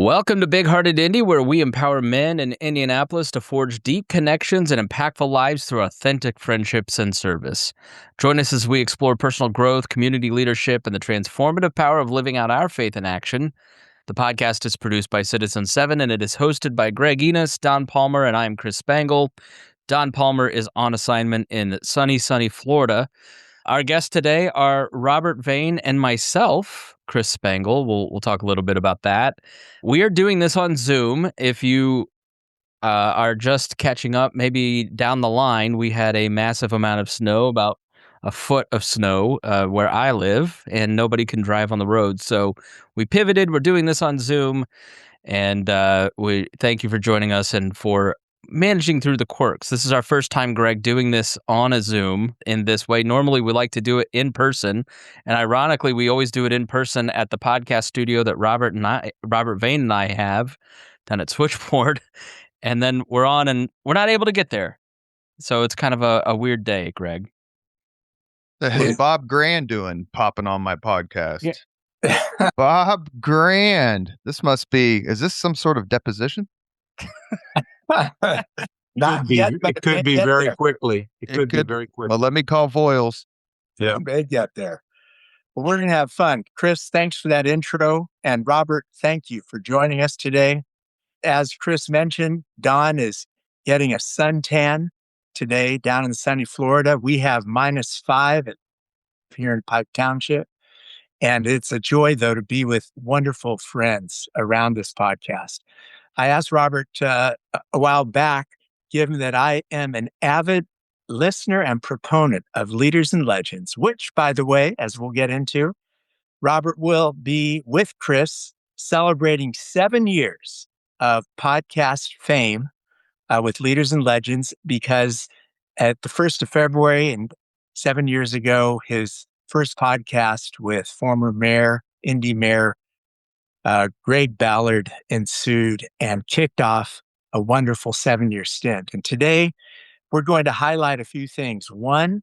Welcome to Hearted Indy, where we empower men in Indianapolis to forge deep connections and impactful lives through authentic friendships and service. Join us as we explore personal growth, community leadership, and the transformative power of living out our faith in action. The podcast is produced by Citizen 7, and it is hosted by Greg Enas, Don Palmer, and I am Chris Spangle. Don Palmer is on assignment in sunny Florida. Our guests today are Robert Vane and myself, Chris Spangle. We'll talk a little bit about that. We are doing this on Zoom. If you are just catching up, maybe down the line, we had a massive amount of snow, about a foot of snow where I live, and nobody can drive on the road. So we pivoted. We're doing this on Zoom, and we thank you for joining us and for managing through the quirks. This is our first time, Greg, doing this on a Zoom in this way. Normally, we like to do it in person, and ironically, we always do it in person at the podcast studio that Robert Vane and I have down at Switchboard, and then we're on, and we're not able to get there. So it's kind of a weird day, Greg. The hell's Bob Grand doing popping on my podcast? Yeah. Bob Grand. Is this some sort of deposition? Not yet, but it could be very quickly. It could be very quickly. Well, let me call Voiles. Yeah. They get there. Well, we're going to have fun. Chris, thanks for that intro. And Robert, thank you for joining us today. As Chris mentioned, Don is getting a suntan today down in sunny Florida. We have -5 here in Pike Township. And it's a joy, though, to be with wonderful friends around this podcast. I asked Robert a while back, given that I am an avid listener and proponent of Leaders and Legends, which, by the way, as we'll get into, Robert will be with Chris celebrating 7 years of podcast fame with Leaders and Legends, because at the 1st of February and 7 years ago, his first podcast with former Indy Mayor Greg Ballard ensued and kicked off a wonderful 7-year stint. And today, we're going to highlight a few things. One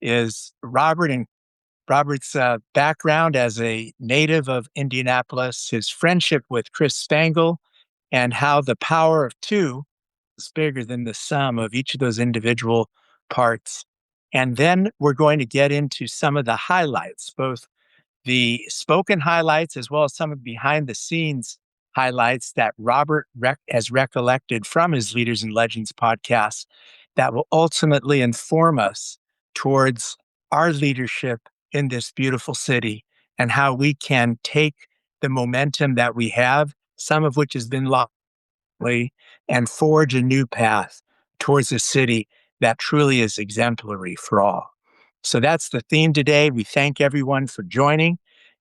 is Robert's background as a native of Indianapolis, his friendship with Chris Spangle, and how the power of two is bigger than the sum of each of those individual parts. And then we're going to get into some of the highlights, both the spoken highlights as well as some of the behind-the-scenes highlights that Robert has recollected from his Leaders and Legends podcast that will ultimately inform us towards our leadership in this beautiful city and how we can take the momentum that we have, some of which has been lost, and forge a new path towards a city that truly is exemplary for all. So that's the theme today. We thank everyone for joining.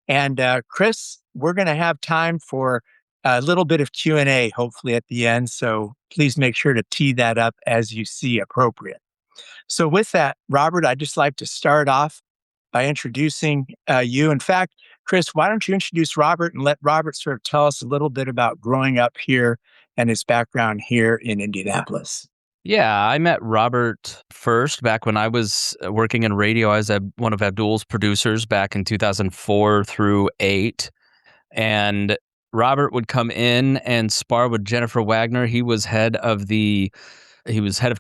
And Chris, we're going to have time for a little bit of Q&A, hopefully at the end. So please make sure to tee that up as you see appropriate. So with that, Robert, I'd just like to start off by introducing you. In fact, Chris, why don't you introduce Robert and let Robert sort of tell us a little bit about growing up here and his background here in Indianapolis. Yeah, I met Robert first back when I was working in radio. I was one of Abdul's producers back in 2004 through 2008. And Robert would come in and spar with Jennifer Wagner. He was head of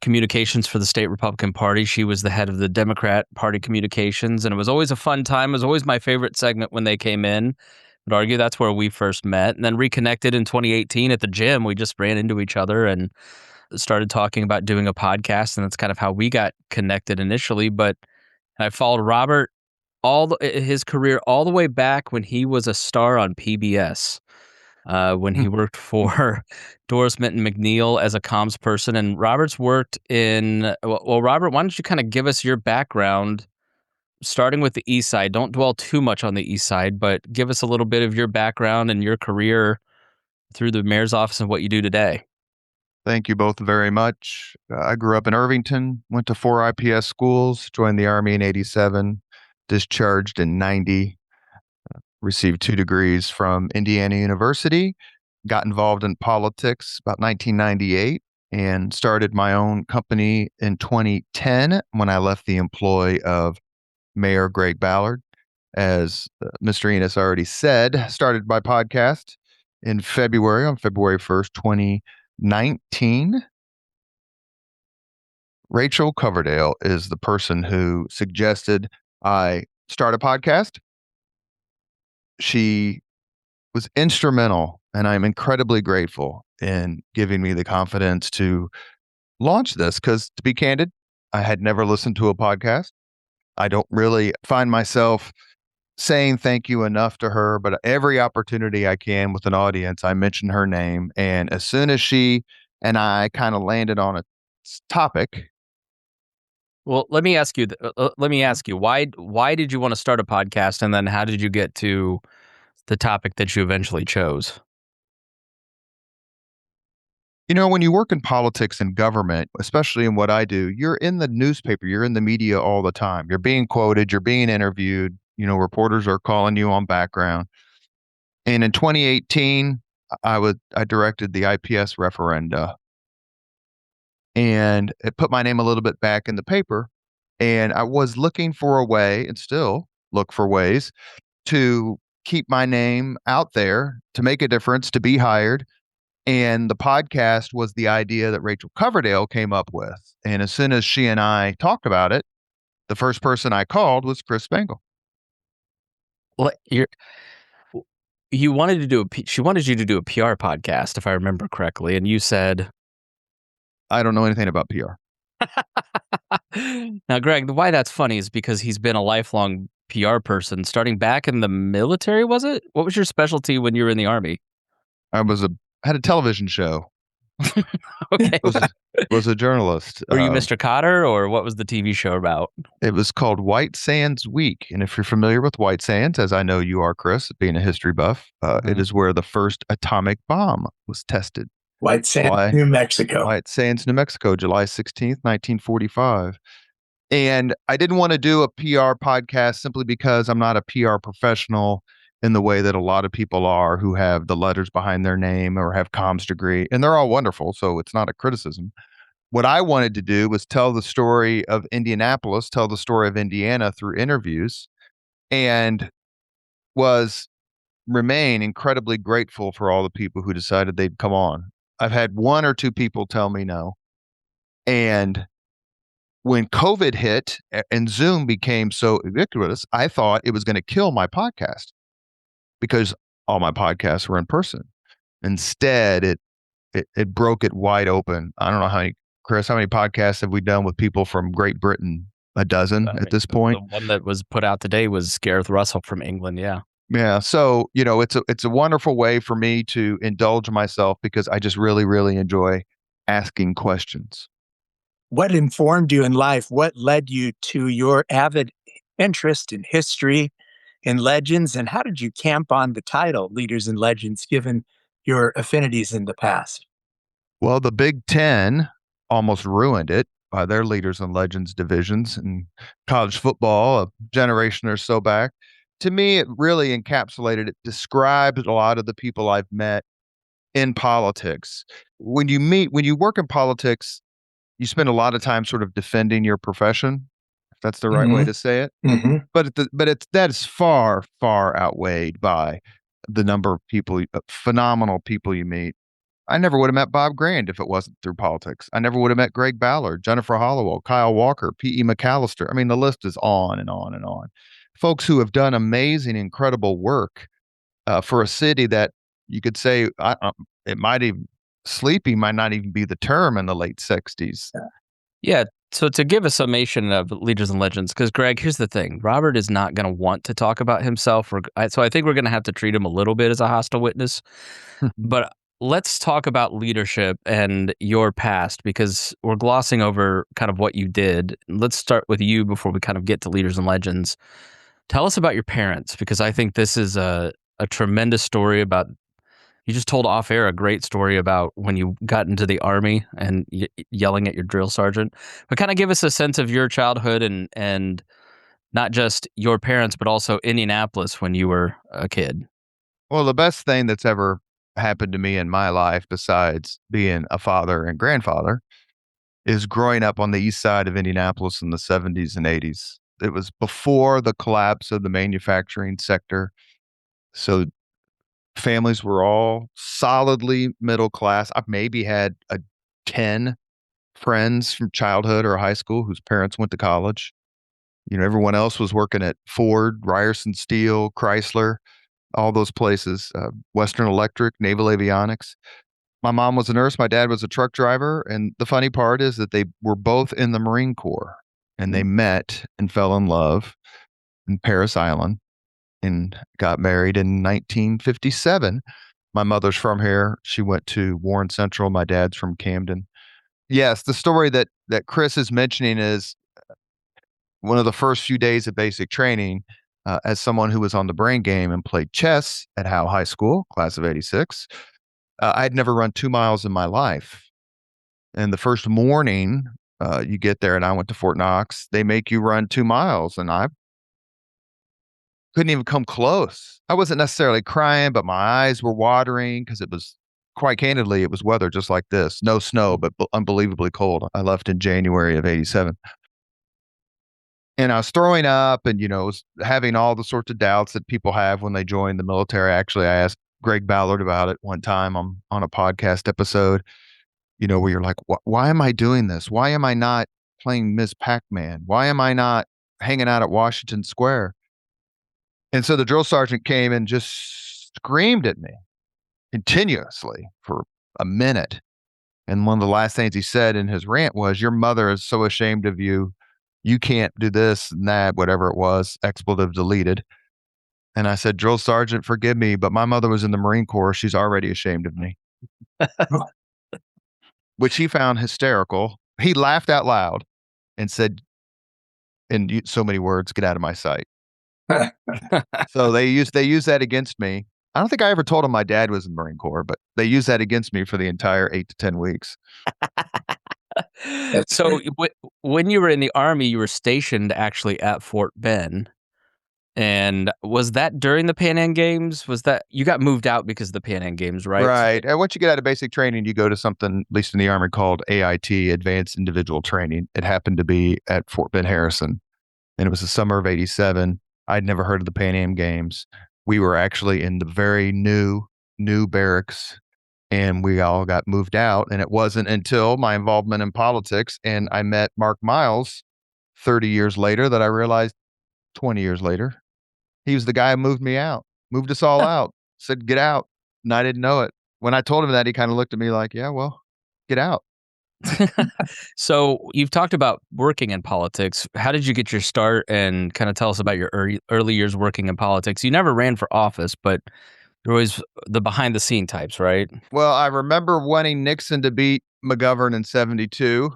communications for the state Republican Party. She was the head of the Democrat Party communications. And it was always a fun time. It was always my favorite segment when they came in. I'd argue that's where we first met, and then reconnected in 2018 at the gym. We just ran into each other and started talking about doing a podcast, and that's kind of how we got connected initially. But I followed Robert his career all the way back when he was a star on PBS, when he worked for Doris Minton McNeil as a comms person. And Robert's worked in, well, Robert, why don't you kind of give us your background, starting with the East Side? Don't dwell too much on the East Side, but give us a little bit of your background and your career through the mayor's office and what you do today. Thank you both very much. I grew up in Irvington, went to 4 IPS schools, joined the Army in 87, discharged in 90, received 2 degrees from Indiana University, got involved in politics about 1998, and started my own company in 2010 when I left the employ of Mayor Greg Ballard. As Mr. Enas already said, started my podcast in February, on February 1st, 2019. Rachel Coverdale is the person who suggested I start a podcast. She was instrumental, and I'm incredibly grateful in giving me the confidence to launch this because, to be candid, I had never listened to a podcast. I don't really find myself saying thank you enough to her, but every opportunity I can with an audience, I mention her name. And as soon as she and I kind of landed on a topic. Well, let me ask you, why did you want to start a podcast, and then how did you get to the topic that you eventually chose? You know, when you work in politics and government, especially in what I do, you're in the newspaper, you're in the media all the time. You're being quoted, you're being interviewed, reporters are calling you on background. And in 2018, I directed the IPS referenda, and it put my name a little bit back in the paper. And I was looking for a way, and still look for ways, to keep my name out there, to make a difference, to be hired. And the podcast was the idea that Rachel Coverdale came up with. And as soon as she and I talked about it, the first person I called was Chris Spangle. Well, she wanted you to do a PR podcast, if I remember correctly, and you said, I don't know anything about PR. Now, Greg, why that's funny is because he's been a lifelong PR person, starting back in the military, was it? What was your specialty when you were in the Army? I had a television show. Okay. was a journalist. Were you Mr. Cotter, or what was the TV show about? It was called White Sands Week. And if you're familiar with White Sands, as I know you are, Chris, being a history buff, it is where the first atomic bomb was tested. White Sands, New Mexico. White Sands, New Mexico, July 16th, 1945. And I didn't want to do a PR podcast simply because I'm not a PR professional in the way that a lot of people are who have the letters behind their name or have comms degree. And they're all wonderful, so it's not a criticism. What I wanted to do was tell the story of Indianapolis, tell the story of Indiana through interviews, and remain incredibly grateful for all the people who decided they'd come on. I've had one or two people tell me no. And when COVID hit and Zoom became so ubiquitous, I thought it was going to kill my podcast because all my podcasts were in person. Instead, it broke it wide open. I don't know Chris, how many podcasts have we done with people from Great Britain? A dozen at this point. The one that was put out today was Gareth Russell from England. Yeah. Yeah. So, it's a wonderful way for me to indulge myself because I just really, really enjoy asking questions. What informed you in life? What led you to your avid interest in history, in legends, and how did you camp on the title Leaders and Legends, given your affinities in the past? Well, the Big Ten almost ruined it by their Leaders and Legends divisions in college football a generation or so back. To me, it really described a lot of the people I've met in politics. When you work in politics, you spend a lot of time sort of defending your profession, if that's the right way to say it. Mm-hmm. But that is far, far outweighed by the number of people, phenomenal people you meet. I never would have met Bob Grand if it wasn't through politics. I never would have met Greg Ballard, Jennifer Hollowell, Kyle Walker, P.E. McAllister. I mean, the list is on and on and on. Folks who have done amazing, incredible work for a city that you could say it might even sleepy might not even be the term in the late 60s. Yeah. So to give a summation of Leaders and Legends, because Greg, here's the thing. Robert is not going to want to talk about himself. So I think we're going to have to treat him a little bit as a hostile witness. But let's talk about leadership and your past, because we're glossing over kind of what you did. Let's start with you before we kind of get to Leaders and Legends. Tell us about your parents, because I think this is a tremendous story about. You just told off air a great story about when you got into the Army and yelling at your drill sergeant. But kind of give us a sense of your childhood and not just your parents, but also Indianapolis when you were a kid. Well, the best thing that's ever happened to me in my life, besides being a father and grandfather, is growing up on the east side of Indianapolis in the 70s and 80s. It was before the collapse of the manufacturing sector. So families were all solidly middle class. I've maybe had 10 friends from childhood or high school whose parents went to college. Everyone else was working at Ford, Ryerson Steel, Chrysler, all those places, Western Electric, Naval Avionics. My mom was a nurse. My dad was a truck driver. And the funny part is that they were both in the Marine Corps, and they met and fell in love in Paris Island and got married in 1957. My mother's from here. She went to Warren Central. My dad's from Camden. Yes, the story that Chris is mentioning is one of the first few days of basic training. As someone who was on the brain game and played chess at Howe High School, class of 86, I'd never run 2 miles in my life. And the first morning you get there, and I went to Fort Knox, they make you run 2 miles, and I couldn't even come close. I wasn't necessarily crying, but my eyes were watering because it was, quite candidly, it was weather just like this. No snow, but unbelievably cold. I left in January of 87. And I was throwing up and, was having all the sorts of doubts that people have when they join the military. Actually, I asked Greg Ballard about it one time on a podcast episode, where you're like, why am I doing this? Why am I not playing Ms. Pac-Man? Why am I not hanging out at Washington Square? And so the drill sergeant came and just screamed at me continuously for a minute. And one of the last things he said in his rant was, your mother is so ashamed of you. You can't do this and that, whatever it was, expletive deleted. And I said, drill sergeant, forgive me, but my mother was in the Marine Corps. She's already ashamed of me. Which he found hysterical. He laughed out loud and said, in so many words, get out of my sight. So they used that against me. I don't think I ever told him my dad was in the Marine Corps, but they used that against me for the entire 8 to 10 weeks. So when you were in the Army, you were stationed actually at Fort Ben. And was that during the Pan Am Games? Was that you got moved out because of the Pan Am Games, right? Right. And once you get out of basic training, you go to something, at least in the Army, called AIT, Advanced Individual Training. It happened to be at Fort Ben Harrison, and it was the summer of 87. I'd never heard of the Pan Am Games. We were actually in the very new barracks, and we all got moved out. And it wasn't until my involvement in politics and I met Mark Miles 30 years later that I realized, 20 years later, he was the guy who moved me out, moved us all out, said, get out. And I didn't know it. When I told him that, he kind of looked at me like, yeah, well, get out. So you've talked about working in politics. How did you get your start, and kind of tell us about your early years working in politics? You never ran for office, but you're always the behind the scene types, right? Well, I remember wanting Nixon to beat McGovern in 72.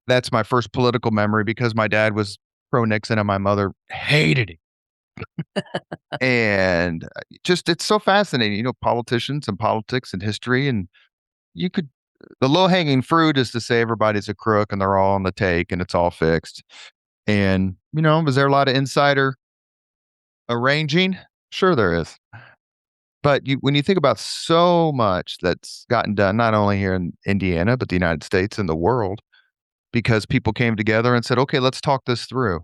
That's my first political memory because my dad was pro-Nixon and my mother hated him. And just, it's so fascinating, politicians and politics and history. And the low hanging fruit is to say everybody's a crook and they're all on the take and it's all fixed. And, was there a lot of insider arranging? Sure there is. But when you think about so much that's gotten done, not only here in Indiana, but the United States and the world, because people came together and said, okay, let's talk this through.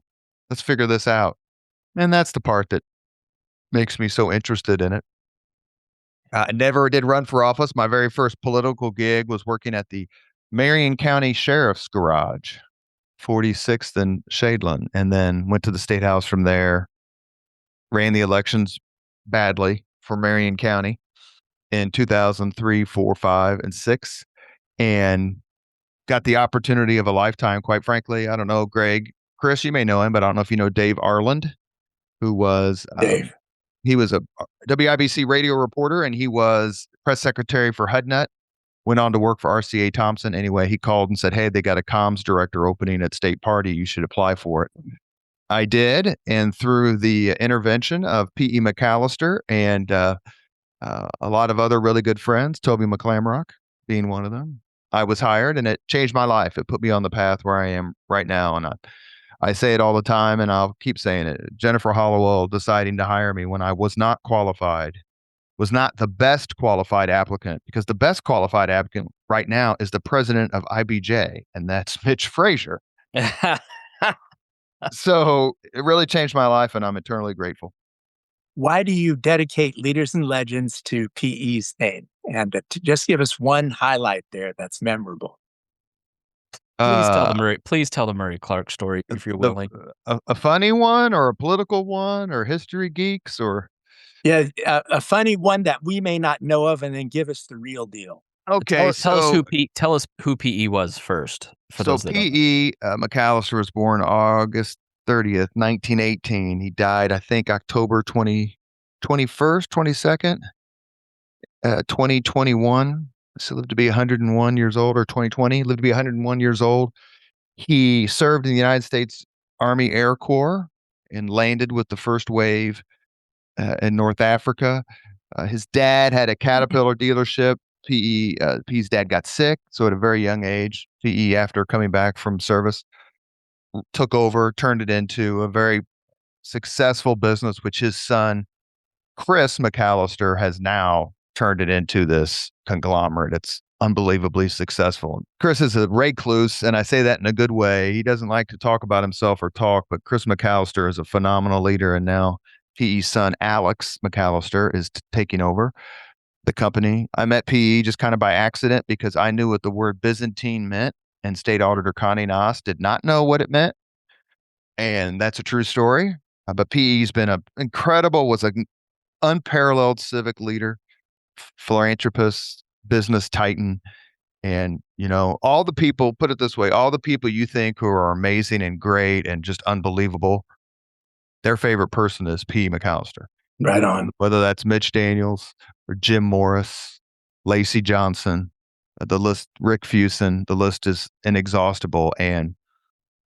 Let's figure this out. And that's the part that makes me so interested in it. I never did run for office. My very first political gig was working at the Marion County Sheriff's Garage, 46th and Shadeland, and then went to the State House from there, ran the elections badly for Marion County in 2003, 4, 5, and 6, and got the opportunity of a lifetime, quite frankly. I don't know, Chris, you may know him, but I don't know if you know Dave Arland, who was Dave. He was a WIBC radio reporter, and he was press secretary for HUDNet, went on to work for RCA Thompson. Anyway, he called and said, hey, they got a comms director opening at State Party. You should apply for it. I did, and through the intervention of P.E. McAllister and a lot of other really good friends, Toby McClamrock being one of them, I was hired, and it changed my life. It put me on the path where I am right now, and I say it all the time, and I'll keep saying it. Jennifer Hollowell deciding to hire me when I was not qualified, was not the best qualified applicant, because the best qualified applicant right now is the president of IBJ, and that's Mitch Frazier. So it really changed my life, and I'm eternally grateful. why do you dedicate Leaders and Legends to PE's name? And to just give us one highlight there that's memorable. Please tell the Murray Clark story if you're willing. A funny one or a political one or history geeks or Yeah, a funny one that we may not know of, and then give us the real deal. okay. Tell us who PE was first. For those that don't know. PE McAllister was born August 30th, 1918. He died, I think, October 21st, 22nd, 2021. So lived to be 101 years old, or 2020 lived to be 101 years old. He served in the United States Army Air Corps and landed with the first wave in North Africa. His dad had a Caterpillar dealership. PE's dad got sick, so at a very young age, PE, after coming back from service, took over, turned it into a very successful business, which his son, Chris McAllister, has now turned it into this conglomerate. It's unbelievably successful. Chris is a recluse, and I say that in a good way. He doesn't like to talk about himself or talk, but Chris McAllister is a phenomenal leader, and now PE's son, Alex McAllister, is taking over the company. I met PE just kind of by accident because I knew what the word Byzantine meant, and State Auditor Connie Enas did not know what it meant. And that's a true story. But PE's been was an unparalleled civic leader, philanthropist, business titan. And, all the people, put it this way, all the people you think who are amazing and great and just unbelievable, their favorite person is P. McAllister. Right on. Whether that's Mitch Daniels or Jim Morris, Lacey Johnson, the list, Rick Fuson, the list is inexhaustible. And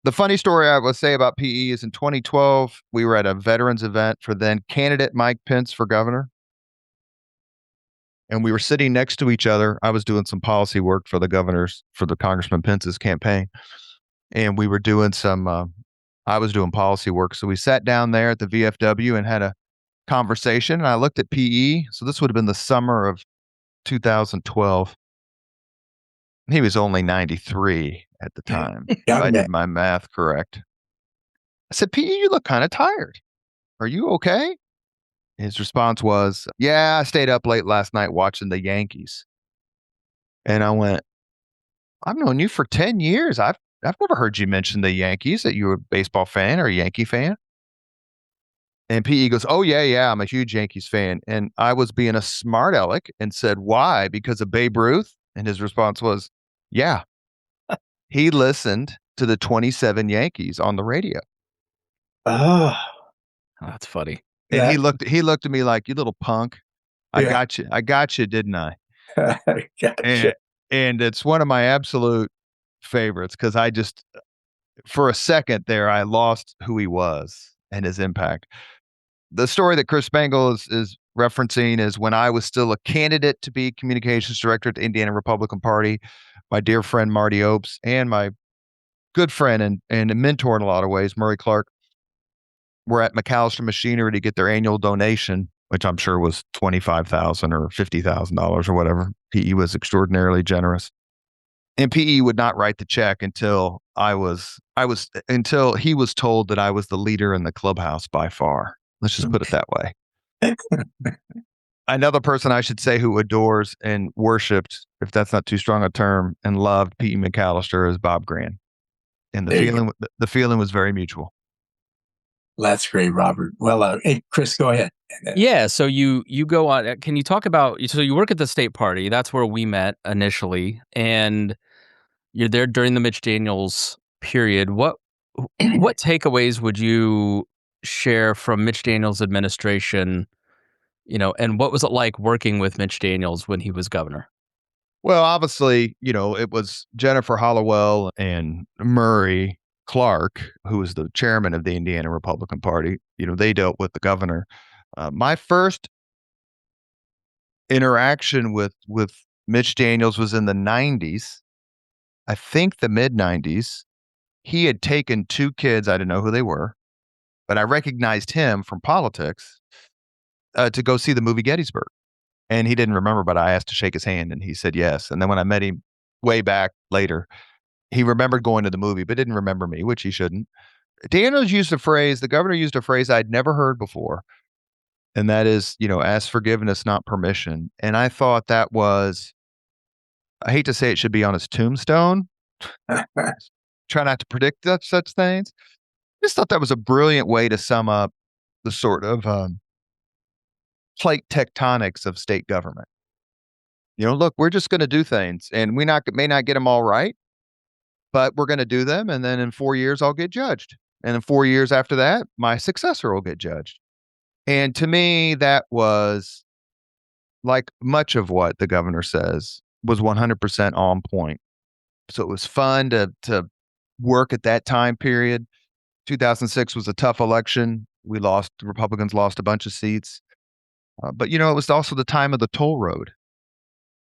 the funny story I would say about PE is in 2012, we were at a veterans event for then candidate Mike Pence for governor. And we were sitting next to each other. I was doing some policy work for the Congressman Pence's campaign. And we were doing I was doing policy work. So we sat down there at the VFW and had a conversation. And I looked at PE. So this would have been the summer of 2012. He was only 93 at the time. If I did my math correct. I said, PE, you look kind of tired. Are you okay? His response was, yeah, I stayed up late last night watching the Yankees. And I went, I've known you for 10 years. I've never heard you mention the Yankees, that you were a baseball fan or a Yankee fan. And PE goes, oh, yeah, I'm a huge Yankees fan. And I was being a smart aleck and said, why? Because of Babe Ruth? And his response was, yeah. He listened to the 27 Yankees on the radio. Oh, that's funny. And he looked at me like, you little punk. I got you, didn't I? Gotcha. And it's one of my absolute favorites because I just, for a second there, I lost who he was and his impact. The story that Chris Spangle is referencing is when I was still a candidate to be communications director at the Indiana Republican Party. My dear friend Marty Opes and my good friend and a mentor in a lot of ways, Murray Clark, were at McAllister Machinery to get their annual donation, which I'm sure was $25,000 or $50,000 or whatever. PE was extraordinarily generous. And PE would not write the check until until he was told that I was the leader in the clubhouse by far. Let's just put it that way. Another person I should say who adores and worshipped, if that's not too strong a term, and loved P.E. McAllister is Bob Grant. And the feeling was very mutual. That's great, Robert. Well, hey, Chris, go ahead. Yeah, so you go on. Can you talk about? So you work at the state party. That's where we met initially, and you're there during the Mitch Daniels period. What takeaways would you share from Mitch Daniels' administration? And what was it like working with Mitch Daniels when he was governor? Well, obviously, it was Jennifer Hollowell and Murray Clark, who was the chairman of the Indiana Republican Party. They dealt with the governor. My first interaction with Mitch Daniels was in the 90s. I think the mid-90s. He had taken two kids, I didn't know who they were, but I recognized him from politics, to go see the movie Gettysburg. And he didn't remember, but I asked to shake his hand and he said yes. And then when I met him way back later, he remembered going to the movie, but didn't remember me, which he shouldn't. The governor used a phrase I'd never heard before. And that is, ask forgiveness, not permission. And I thought that was, I hate to say it should be on his tombstone. Try not to predict such things. I just thought that was a brilliant way to sum up the sort of plate tectonics of state government. Look, we're just going to do things, and we may not get them all right, but we're going to do them. And then in 4 years, I'll get judged. And in 4 years after that, my successor will get judged. And to me, that was, like much of what the governor says, was 100% on point. So it was fun to work at that time period. 2006 was a tough election. The Republicans lost a bunch of seats. But, it was also the time of the toll road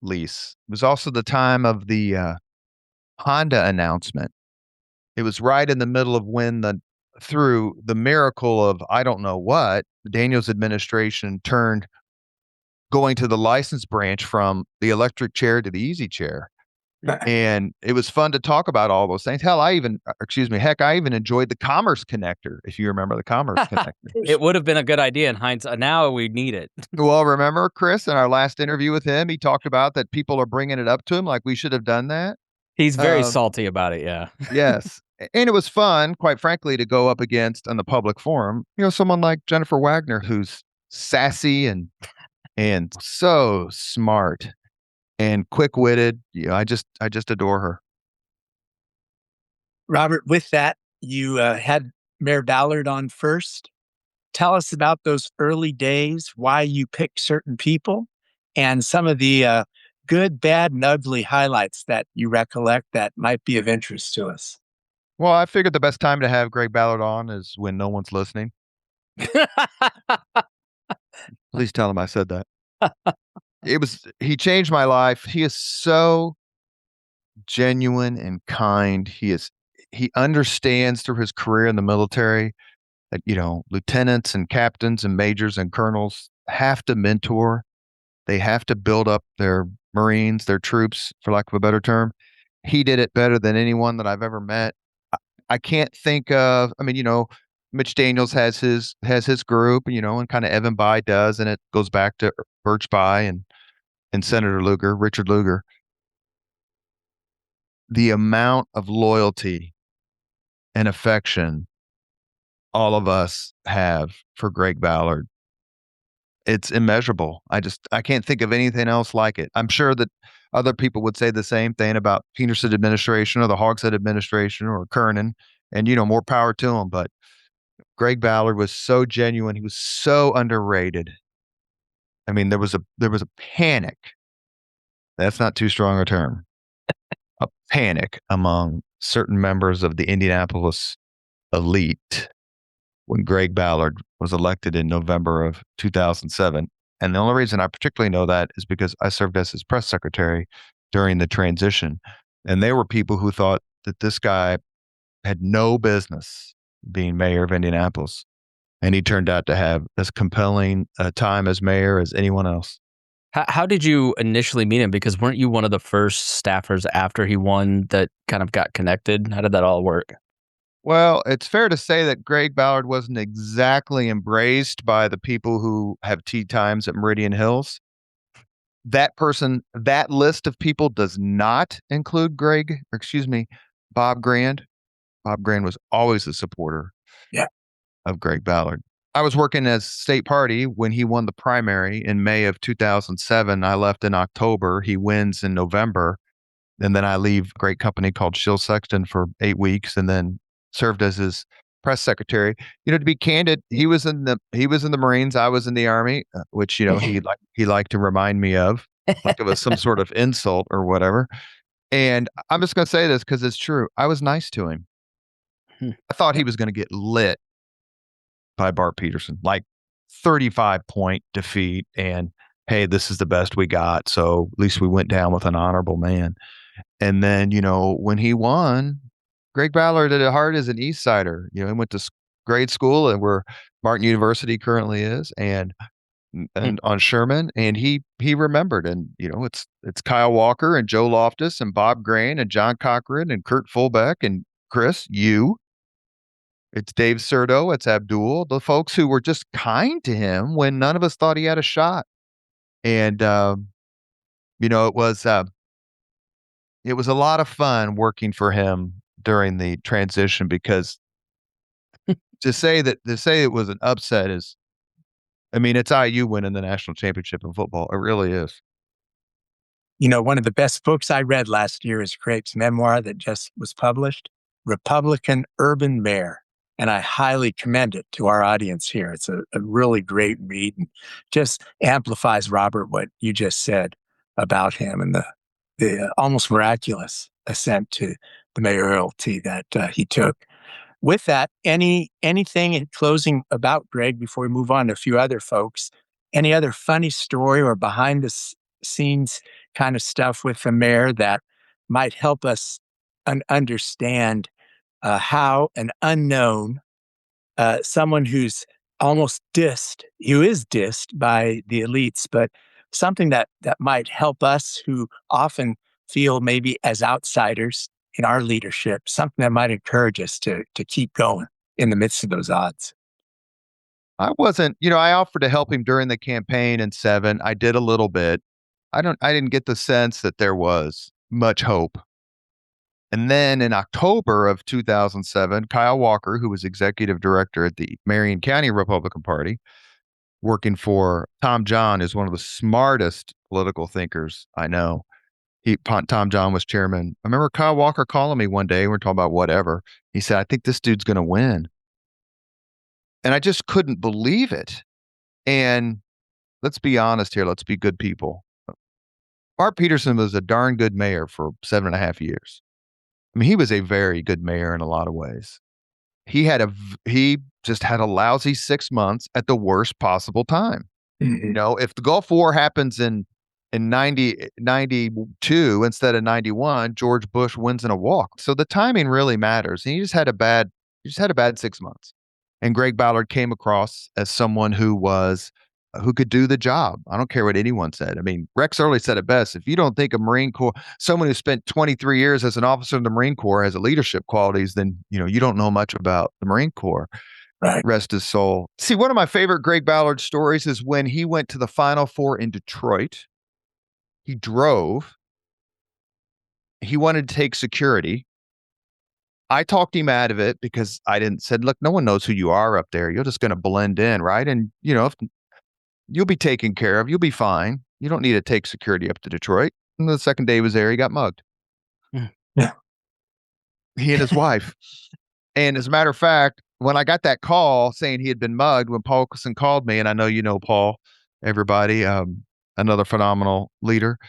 lease. It was also the time of the Honda announcement. It was right in the middle of when through the miracle of, I don't know what, Daniels administration turned going to the license branch from the electric chair to the easy chair. And it was fun to talk about all those things. Hell, I even enjoyed the Commerce Connector, if you remember the Commerce Connector. It would have been a good idea in hindsight. Now we need it. Well, remember, Chris, in our last interview with him, he talked about that people are bringing it up to him like we should have done that. He's very salty about it, yeah. Yes. And it was fun, quite frankly, to go up against on the public forum, someone like Jennifer Wagner, who's sassy and so smart and quick-witted. I just adore her. Robert, with that, you had Mayor Ballard on first. Tell us about those early days, why you picked certain people, and some of the good, bad, and ugly highlights that you recollect that might be of interest to us. Well, I figured the best time to have Greg Ballard on is when no one's listening. Please tell him I said that. He changed my life. He is so genuine and kind. He understands through his career in the military that, lieutenants and captains and majors and colonels have to mentor. They have to build up their Marines, their troops, for lack of a better term. He did it better than anyone that I've ever met. I can't think of, Mitch Daniels has his group, and kind of Evan Bayh does, and it goes back to Birch Bayh and Senator Richard Lugar. The amount of loyalty and affection all of us have for Greg Ballard, it's immeasurable. I can't think of anything else like it. I'm sure that other people would say the same thing about Peterson administration or the Hogshead administration or Kernan, and more power to him. But Greg Ballard was so genuine. He was so underrated. There was a panic. That's not too strong a term. A panic among certain members of the Indianapolis elite when Greg Ballard was elected in November of 2007. And the only reason I particularly know that is because I served as his press secretary during the transition. And they were people who thought that this guy had no business being mayor of Indianapolis. And he turned out to have as compelling a time as mayor as anyone else. How did you initially meet him? Because weren't you one of the first staffers after he won that kind of got connected? How did that all work? Well, it's fair to say that Greg Ballard wasn't exactly embraced by the people who have tea times at Meridian Hills. That list of people does not include Bob Grand. Bob Grand was always a supporter of Greg Ballard. I was working as state party when he won the primary in May of 2007. I left in October. He wins in November. And then I leave a great company called Shill Sexton for 8 weeks and then served as his press secretary. To be candid, he was in the Marines. I was in the Army, which, he liked to remind me of, like it was some sort of insult or whatever. And I'm just going to say this because it's true. I was nice to him. I thought he was going to get lit by Bart Peterson, like 35-point defeat. And hey, this is the best we got. So at least we went down with an honorable man. And then, when he won, Greg Ballard at heart is an East Sider. He went to grade school and where Martin University currently is, and on Sherman, and he remembered. And it's Kyle Walker and Joe Loftus and Bob Grain and John Cochran and Kurt Fulbeck and Chris, you. It's Dave Serto. It's Abdul. The folks who were just kind to him when none of us thought he had a shot. And, it was a lot of fun working for him during the transition because to say it was an upset is, I mean, it's IU winning the national championship in football. It really is. One of the best books I read last year is Craig's memoir that just was published, Republican Urban Mayor. And I highly commend it to our audience here. It's a really great read and just amplifies, Robert, what you just said about him and the almost miraculous ascent to the mayoralty that he took. With that, anything in closing about Greg before we move on to a few other folks? Any other funny story or behind the scenes kind of stuff with the mayor that might help us understand how an unknown, someone who's almost who is dissed by the elites, but something that might help us who often feel maybe as outsiders in our leadership, something that might encourage us to keep going in the midst of those odds. I wasn't, I offered to help him during the campaign in 7. I did a little bit. I didn't get the sense that there was much hope. And then in October of 2007, Kyle Walker, who was executive director at the Marion County Republican Party, working for Tom John, is one of the smartest political thinkers I know. Tom John was chairman. I remember Kyle Walker calling me one day. We were talking about whatever. He said, "I think this dude's going to win." And I just couldn't believe it. And let's be honest here. Let's be good people. Bart Peterson was a darn good mayor for 7.5 years. I mean, he was a very good mayor in a lot of ways. He just had a lousy 6 months at the worst possible time. Mm-hmm. If the Gulf War happens in 92 instead of 91, George Bush wins in a walk. So the timing really matters. And he just had a bad 6 months. And Greg Ballard came across as someone who could do the job. I don't care what anyone said. I mean, Rex Early said it best. If you don't think a Marine Corps, someone who spent 23 years as an officer in the Marine Corps has leadership qualities, then, you don't know much about the Marine Corps. Right. Rest his soul. See, one of my favorite Greg Ballard stories is when he went to the Final Four in Detroit. He drove. He wanted to take security. I talked him out of it because said, look, no one knows who you are up there. You're just going to blend in, right? And, if you'll be taken care of, you'll be fine. You don't need to take security up to Detroit. And the second day he was there, he got mugged. Yeah. He and his wife. And as a matter of fact, when I got that call saying he had been mugged, when Paul Wilkerson called me, and I know you know Paul, everybody, another phenomenal leader,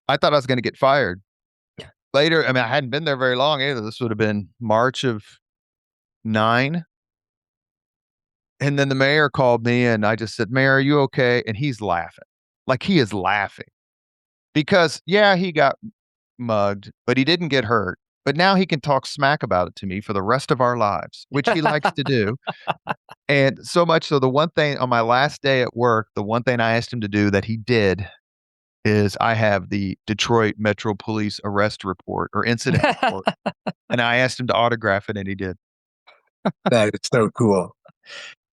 I thought I was going to get fired. Later, I mean, I hadn't been there very long either. This would have been March of 9. And then the mayor called me and I just said, "Mayor, are you okay?" And he's laughing. Like he is laughing. Because, yeah, he got mugged, but he didn't get hurt. But now he can talk smack about it to me for the rest of our lives, which he likes to do. And so much so, the one thing on my last day at work, the one thing I asked him to do that he did is I have the Detroit Metro Police arrest report or incident report. And I asked him to autograph it and he did. That is so cool.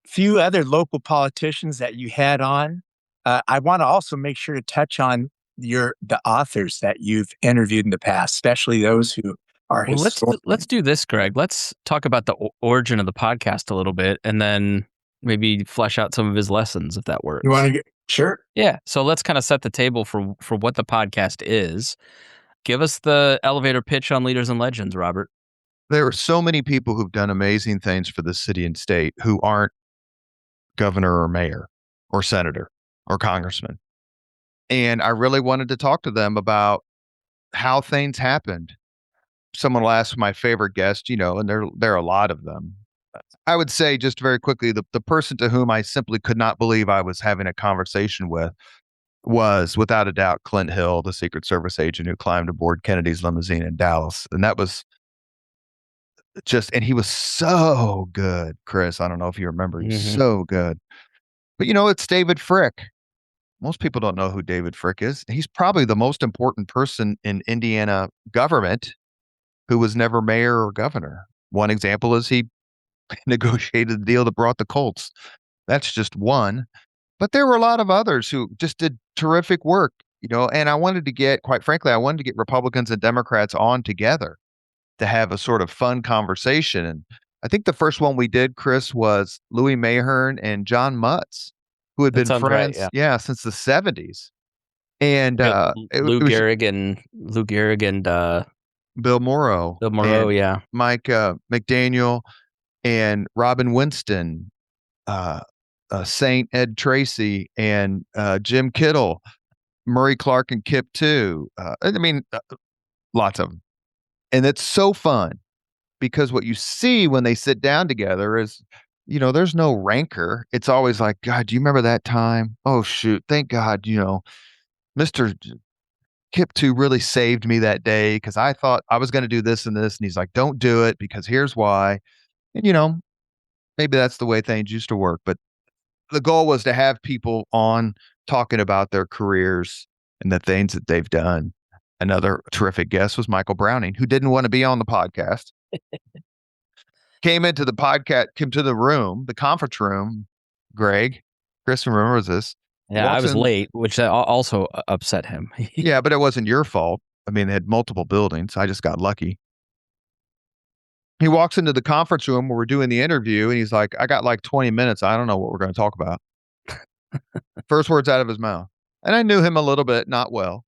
Few other local politicians that you had on. I want to also make sure to touch on the authors that you've interviewed in the past, especially those who are historical. Let's do this, Greg. Let's talk about the origin of the podcast a little bit, and then maybe flesh out some of his lessons, if that works. You want to sure? Yeah. So let's kind of set the table for what the podcast is. Give us the elevator pitch on Leaders and Legends, Robert. There are so many people who've done amazing things for the city and state who aren't governor or mayor or senator or congressman. And I really wanted to talk to them about how things happened. Someone will ask my favorite guest, and there are a lot of them. I would say just very quickly, the person to whom I simply could not believe I was having a conversation with was, without a doubt, Clint Hill, the Secret Service agent who climbed aboard Kennedy's limousine in Dallas. And that was and he was so good, Chris. I don't know if you remember. He's so good. But, it's David Frick. Most people don't know who David Frick is. He's probably the most important person in Indiana government who was never mayor or governor. One example is he negotiated the deal that brought the Colts. That's just one. But there were a lot of others who just did terrific work, and quite frankly, I wanted to get Republicans and Democrats on together to have a sort of fun conversation. And I think the first one we did, Chris, was Louis Mahern and John Mutz, who had That been sounds right, friends, yeah. since the 70s. And Lou it was Gehrig and Bill Morrow, Bill Moreau, and yeah. Mike McDaniel, and Robin Winston, Saint Ed Tracy, and Jim Kittle, Murray Clark, and Kip too. Lots of them. And it's so fun because what you see when they sit down together is, there's no rancor. It's always like, God, do you remember that time? Oh, shoot. Thank God, Mr. Kip 2 really saved me that day because I thought I was going to do this and this. And he's like, don't do it because here's why. And, maybe that's the way things used to work. But the goal was to have people on talking about their careers and the things that they've done. Another terrific guest was Michael Browning, who didn't want to be on the podcast. Came to the room, the conference room. Chris remembers this. Yeah, I was late, which also upset him. Yeah, but it wasn't your fault. I mean, they had multiple buildings. I just got lucky. He walks into the conference room where we're doing the interview, and he's like, I got like 20 minutes. I don't know what we're going to talk about. First words out of his mouth. And I knew him a little bit, not well.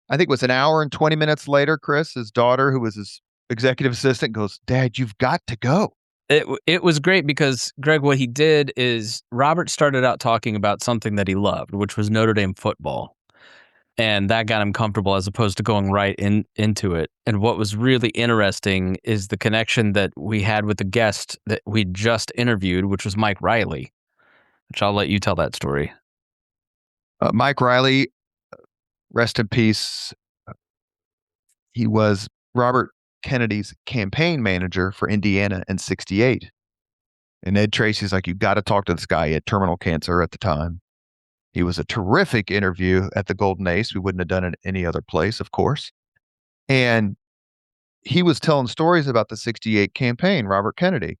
I think it was an hour and 20 minutes later, Chris, his daughter, who was his executive assistant, goes, Dad, you've got to go. It was great because, Greg, what he did is Robert started out talking about something that he loved, which was Notre Dame football. And that got him comfortable as opposed to going right into it. And what was really interesting is the connection that we had with the guest that we just interviewed, which was Mike Riley, which I'll let you tell that story. Mike Riley, rest in peace. He was Robert Kennedy's campaign manager for Indiana in 68. And Ed Tracy's like, you got to talk to this guy. He had terminal cancer at the time. He was a terrific interview at the Golden Ace. We wouldn't have done it any other place, of course. And he was telling stories about the 68 campaign, Robert Kennedy.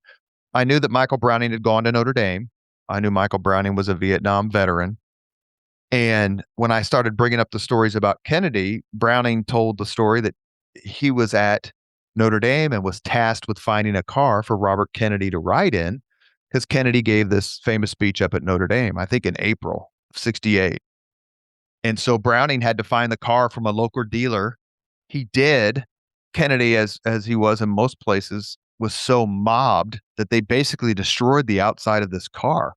I knew that Michael Browning had gone to Notre Dame. I knew Michael Browning was a Vietnam veteran. And when I started bringing up the stories about Kennedy, Browning told the story that he was at Notre Dame and was tasked with finding a car for Robert Kennedy to ride in because Kennedy gave this famous speech up at Notre Dame, I think in April of 68. And so Browning had to find the car from a local dealer. He did. Kennedy, as he was in most places, was so mobbed that they basically destroyed the outside of this car.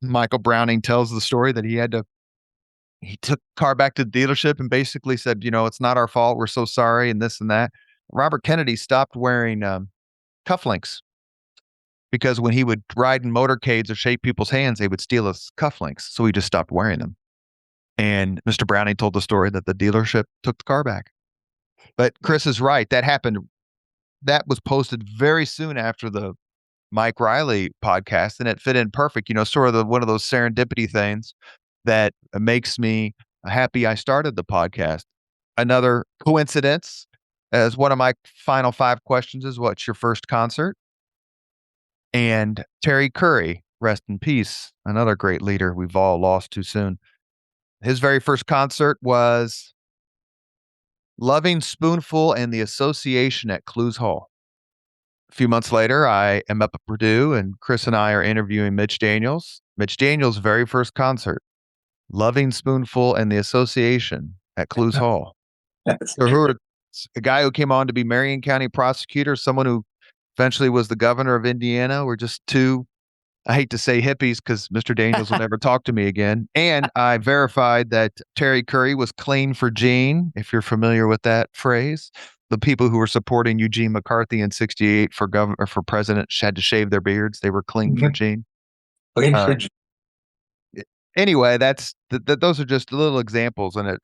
Michael Browning tells the story that he took the car back to the dealership and basically said, it's not our fault. We're so sorry. And this and that. Robert Kennedy stopped wearing cufflinks because when he would ride in motorcades or shake people's hands, they would steal his cufflinks. So he just stopped wearing them. And Mr. Browning told the story that the dealership took the car back. But Chris is right. That happened. That was posted very soon after the Mike Riley podcast, and it fit in perfect, sort of one of those serendipity things that makes me happy I started the podcast. Another coincidence, as one of my final 5 questions is, what's your first concert? And Terry Curry, rest in peace, another great leader we've all lost too soon. His very first concert was Loving Spoonful and the Association at Clues Hall. A few months later, I am up at Purdue, and Chris and I are interviewing Mitch Daniels. Mitch Daniels' very first concert, Loving Spoonful and the Association at Clues Hall. So a guy who came on to be Marion County prosecutor, someone who eventually was the governor of Indiana. We're just two, I hate to say hippies because Mr. Daniels will never talk to me again. And I verified that Terry Curry was clean for Gene, if you're familiar with that phrase. The people who were supporting Eugene McCarthy in 68 for governor or for president had to shave their beards. They were clean for Gene. Anyway, those are just little examples, and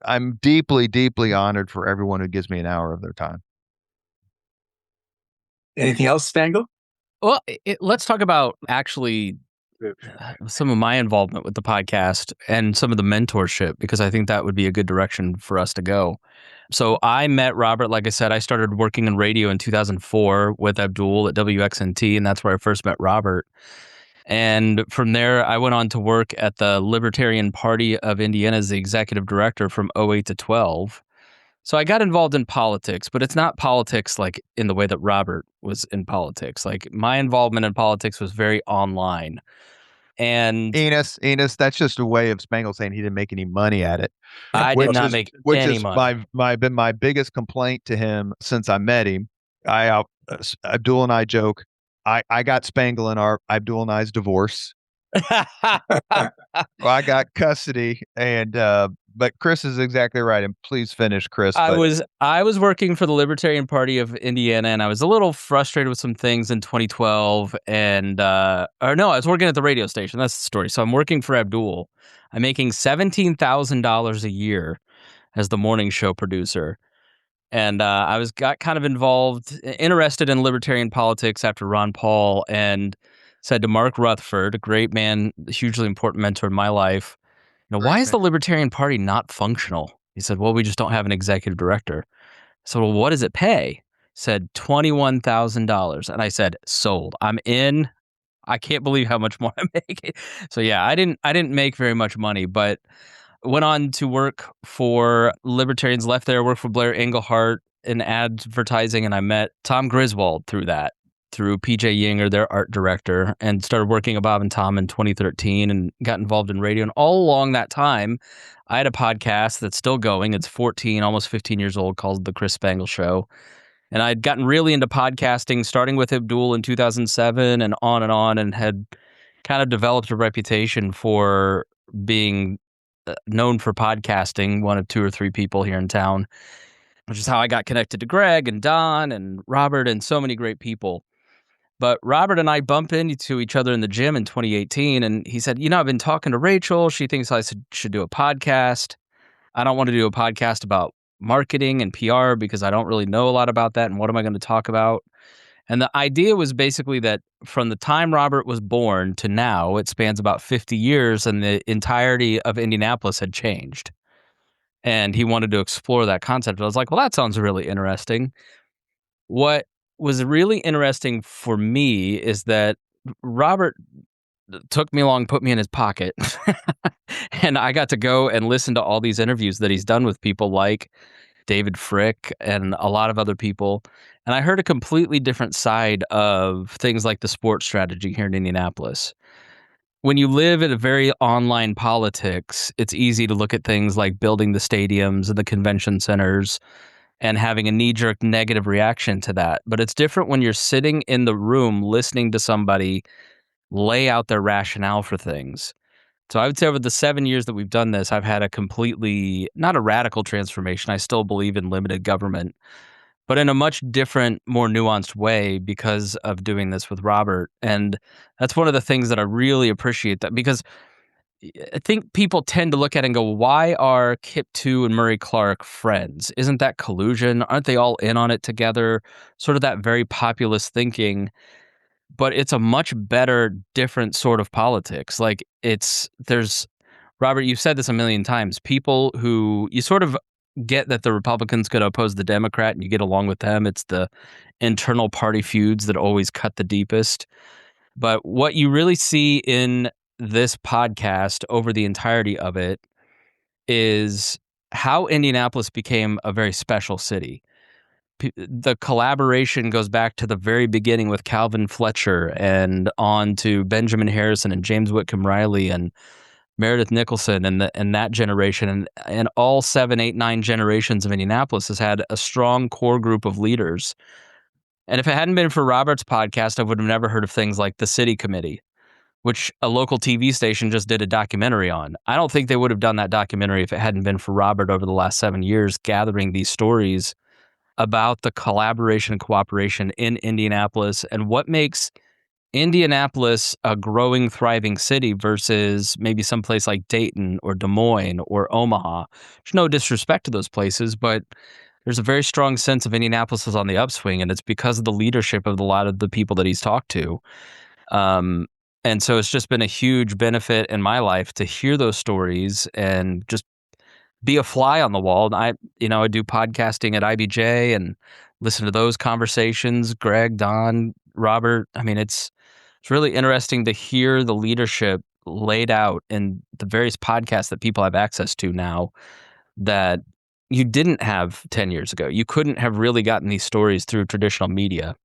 I'm deeply, deeply honored for everyone who gives me an hour of their time. Anything else, Spangle? Well, let's talk about actually some of my involvement with the podcast and some of the mentorship, because I think that would be a good direction for us to go. So I met Robert, like I said, I started working in radio in 2004 with Abdul at WXNT, and that's where I first met Robert. And from there, I went on to work at the Libertarian Party of Indiana as the executive director from '08 to 12. So I got involved in politics, but it's not politics like in the way that Robert was in politics. Like my involvement in politics was very online. And Enas, that's just a way of Spangle saying he didn't make any money at it, I did which not is make which any is money. my biggest complaint to him since I met him. Abdul and I joke. I got Spangle in our Abdul and I's divorce. Well, I got custody, and but Chris is exactly right. And please finish, Chris. I was working for the Libertarian Party of Indiana, and I was a little frustrated with some things in 2012. And I was working at the radio station. That's the story. So I'm working for Abdul. I'm making $17,000 a year as the morning show producer. And I got kind of interested in libertarian politics after Ron Paul, and said to Mark Rutherford, a great man, a hugely important mentor in my life, why is the Libertarian Party not functional? He said, well, we just don't have an executive director. So, well, what does it pay? He said, $21,000. And I said, sold. I'm in. I can't believe how much more I'm making. So yeah, I didn't make very much money, but went on to work for Libertarians, left there, worked for Blair Engelhardt in advertising, and I met Tom Griswold through PJ Yinger, their art director, and started working at Bob and Tom in 2013 and got involved in radio. And all along that time, I had a podcast that's still going. It's 14, almost 15 years old, called The Chris Spangle Show. And I'd gotten really into podcasting, starting with Abdul in 2007 and on, and had kind of developed a reputation for being known for podcasting, one of two or three people here in town, which is how I got connected to Greg and Don and Robert and so many great people. But Robert and I bumped into each other in the gym in 2018, and he said, I've been talking to Rachel. She thinks I should do a podcast. I don't want to do a podcast about marketing and PR because I don't really know a lot about that, and what am I going to talk about? And the idea was basically that from the time Robert was born to now, it spans about 50 years, and the entirety of Indianapolis had changed. And he wanted to explore that concept. I was like, well, that sounds really interesting. What was really interesting for me is that Robert took me along, put me in his pocket, and I got to go and listen to all these interviews that he's done with people like David Frick and a lot of other people. And I heard a completely different side of things like the sports strategy here in Indianapolis. When you live in a very online politics, it's easy to look at things like building the stadiums and the convention centers and having a knee-jerk negative reaction to that. But it's different when you're sitting in the room listening to somebody lay out their rationale for things. So I would say over the 7 years that we've done this, I've had a completely, not a radical transformation. I still believe in limited government, but in a much different, more nuanced way because of doing this with Robert. And that's one of the things that I really appreciate, that because I think people tend to look at it and go, why are Kip 2 and Murray Clark friends? Isn't that collusion? Aren't they all in on it together? Sort of that very populist thinking. But it's a much better, different sort of politics. Like there's, Robert, you've said this a million times, people who you sort of get that the Republicans could oppose the Democrat and you get along with them. It's the internal party feuds that always cut the deepest. But what you really see in this podcast over the entirety of it is how Indianapolis became a very special city. The collaboration goes back to the very beginning with Calvin Fletcher and on to Benjamin Harrison and James Whitcomb Riley and Meredith Nicholson and that generation. And all 7, 8, 9 generations of Indianapolis has had a strong core group of leaders. And if it hadn't been for Robert's podcast, I would have never heard of things like the City Committee, which a local TV station just did a documentary on. I don't think they would have done that documentary if it hadn't been for Robert over the last 7 years gathering these stories about the collaboration and cooperation in Indianapolis and what makes Indianapolis a growing, thriving city versus maybe someplace like Dayton or Des Moines or Omaha. There's no disrespect to those places, but there's a very strong sense of Indianapolis is on the upswing, and it's because of the leadership of a lot of the people that he's talked to. And so it's just been a huge benefit in my life to hear those stories and just be a fly on the wall. And I do podcasting at IBJ and listen to those conversations. Greg, Don, Robert. I mean, it's really interesting to hear the leadership laid out in the various podcasts that people have access to now that you didn't have 10 years ago. You couldn't have really gotten these stories through traditional media.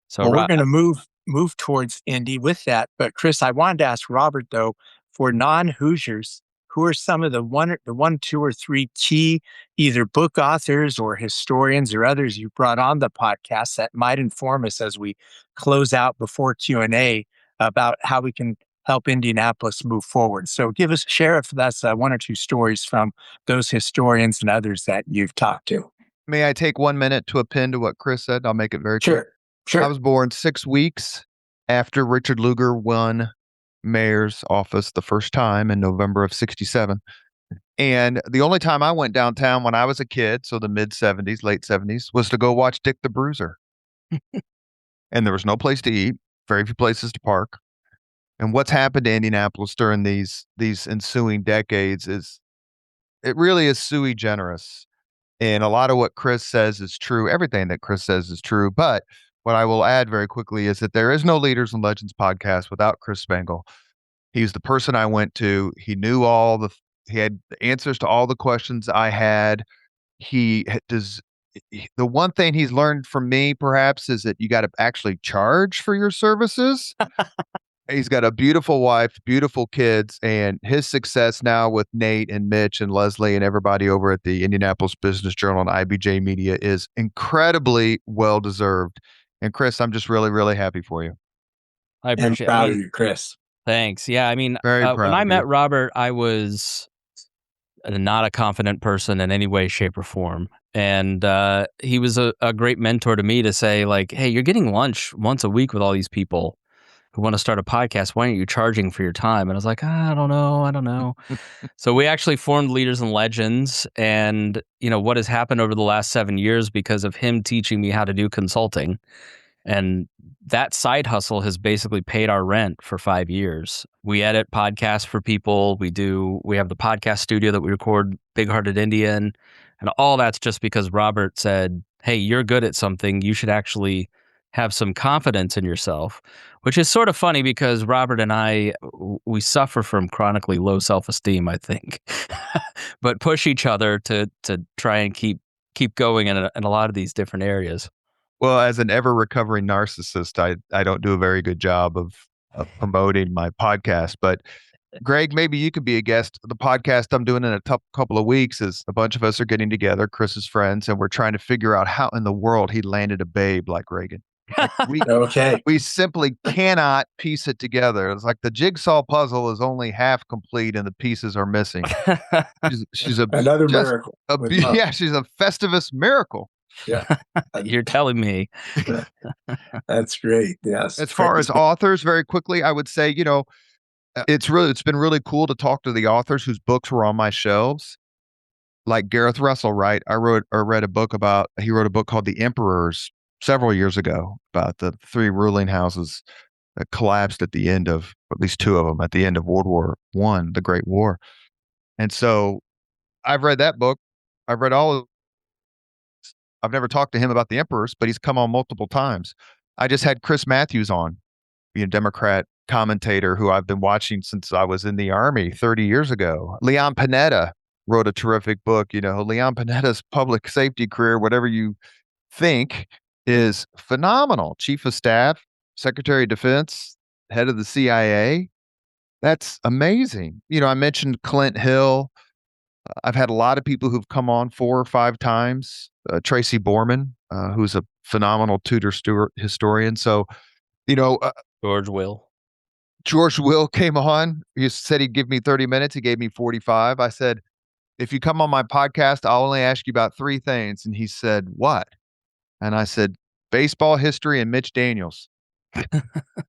So well, we're going to move towards Indy with that. But Chris, I wanted to ask Robert though, for non-Hoosiers, who are some of the one, two, or three key either book authors or historians or others you brought on the podcast that might inform us as we close out before Q&A about how we can help Indianapolis move forward. So share if that's one or two stories from those historians and others that you've talked to. May I take 1 minute to append to what Chris said? I'll make it very quick. Sure. I was born 6 weeks after Richard Lugar won mayor's office the first time in November of 1967. And the only time I went downtown when I was a kid, so the mid-'70s, late 70s, was to go watch Dick the Bruiser. And there was no place to eat, very few places to park. And what's happened to Indianapolis during these ensuing decades is it really is sui generis. And a lot of what Chris says is true. Everything that Chris says is true. But what I will add very quickly is that there is no Leaders and Legends podcast without Chris Spangle. He's the person I went to. He knew he had the answers to all the questions I had. The one thing he's learned from me perhaps is that you got to actually charge for your services. He's got a beautiful wife, beautiful kids, and his success now with Nate and Mitch and Leslie and everybody over at the Indianapolis Business Journal and IBJ Media is incredibly well-deserved. And Chris, I'm just really, really happy for you. I appreciate it. I'm proud of you, Chris. Thanks. Yeah, I mean, Very proud when I of met you. Robert, I was not a confident person in any way, shape, or form. And he was a great mentor to me to say, like, hey, you're getting lunch once a week with all these people who want to start a podcast. Why aren't you charging for your time? And I was like, I don't know. So we actually formed Leaders and Legends. And, what has happened over the last 7 years because of him teaching me how to do consulting. And that side hustle has basically paid our rent for 5 years. We edit podcasts for people. We have the podcast studio that we record Big Hearted Indy in. And all that's just because Robert said, hey, you're good at something. You should actually have some confidence in yourself, which is sort of funny because Robert and I, we suffer from chronically low self-esteem, I think, but push each other to try and keep going in a lot of these different areas. Well, as an ever recovering narcissist, I don't do a very good job of promoting my podcast. But Greg, maybe you could be a guest. The podcast I'm doing in a couple of weeks is a bunch of us are getting together, Chris's friends, and we're trying to figure out how in the world he landed a babe like Reagan. We simply cannot piece it together. It's like the jigsaw puzzle is only half complete and the pieces are missing. She's Another miracle. She's a Festivus miracle. Yeah. You're telling me. That's great. Yes. As far as authors, very quickly, I would say, it's been really cool to talk to the authors whose books were on my shelves. Like Gareth Russell, right? He wrote a book called The Emperors several years ago about the 3 ruling houses that collapsed at the end of, at least 2 of them, at the end of World War I, the Great War. And so I've read that book. I've read all of I've never talked to him about the Emperors, but he's come on multiple times. I just had Chris Matthews on, Democrat commentator who I've been watching since I was in the Army 30 years ago. Leon Panetta wrote a terrific book. Leon Panetta's public safety career, whatever you think, is phenomenal. Chief of Staff, Secretary of Defense, head of the CIA. That's amazing. I mentioned Clint Hill. I've had a lot of people who've come on 4 or 5 times. Tracy Borman, who's a phenomenal Tudor Stuart historian. So, George Will came on. He said he'd give me 30 minutes. He gave me 45. I said, if you come on my podcast, I'll only ask you about 3 things. And he said, what? And I said, baseball history and Mitch Daniels. And